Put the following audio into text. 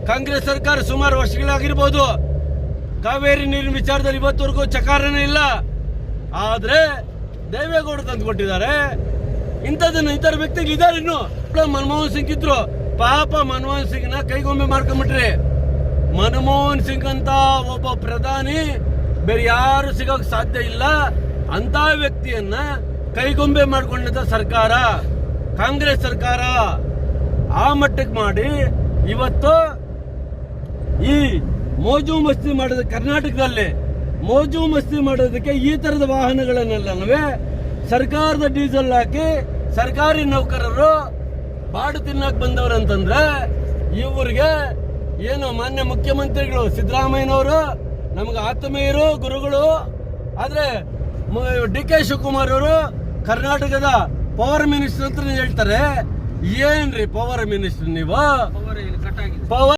ಕಾಂಗ್ರೆಸ್ ಸರ್ಕಾರ ಸುಮಾರು ವರ್ಷಗಳಾಗಿರ್ಬೋದು, ಕಾವೇರಿ ನೀರಿನ ವಿಚಾರದಲ್ಲಿ ಇವತ್ತವರೆಗೂ ಚಕಾರನೇ ಇಲ್ಲ. ಆದ್ರೆ ದೇವೇಗೌಡ ತಂದು ಕೊಟ್ಟಿದ್ದಾರೆ. ಇಂಥದನ್ನ ಇತರ ವ್ಯಕ್ತಿಗಳು ಇದ್ದಾರೆ. ಇನ್ನು ಮನಮೋಹನ್ ಸಿಂಗ್ ಇದ್ರು, ಪಾಪ ಮನಮೋಹನ್ ಸಿಂಗ್ನ ಕೈಗೊಂಬೆ ಮಾಡ್ಕೊಂಡ್ಬಿಟ್ರಿ. ಮನಮೋಹನ್ ಸಿಂಗ್ ಅಂತ ಒಬ್ಬ ಪ್ರಧಾನಿ ಬೇರೆ ಯಾರು ಸಿಗೋಕ್ ಸಾಧ್ಯ ಇಲ್ಲ. ಅಂತ ವ್ಯಕ್ತಿಯನ್ನ ಕೈಗೊಂಬೆ ಮಾಡ್ಕೊಂಡಿದ್ದ ಸರ್ಕಾರ ಕಾಂಗ್ರೆಸ್ ಸರ್ಕಾರ. ಆ ಮಟ್ಟಕ್ಕೆ ಮಾಡಿ ಇವತ್ತು ಈ ಮೋಜು ಮಸ್ತಿ ಮಾಡೋದು, ಕರ್ನಾಟಕದಲ್ಲಿ ಮೋಜು ಮಸ್ತಿ ಮಾಡೋದಕ್ಕೆ ಈ ತರದ ವಾಹನಗಳನ್ನೆಲ್ಲವೇ ಸರ್ಕಾರದ ಡೀಸೆಲ್ ಹಾಕಿ ಸರ್ಕಾರಿ ನೌಕರರು ಬಾಡು ತಿನ್ನಕ್ ಬಂದವರಂತಂದ್ರೆ ಇವರಿಗೆ ಏನು ಮಾನ್ಯ ಮುಖ್ಯಮಂತ್ರಿಗಳು ಸಿದ್ದರಾಮಯ್ಯನವರು ನಮಗೆ ಆತ್ಮೀಯರು, ಗುರುಗಳು. ಆದ್ರೆ ಡಿ.ಕೆ. ಶಿವಕುಮಾರ್ ಅವರು ಕರ್ನಾಟಕದ ಪವರ್ ಮಿನಿಸ್ಟರ್ ಅಂತ ಹೇಳ್ತಾರೆ. ಏನ್ರಿ ಪವರ್ ಮಿನಿಸ್ಟರ್ ನೀವು? ಪವರ್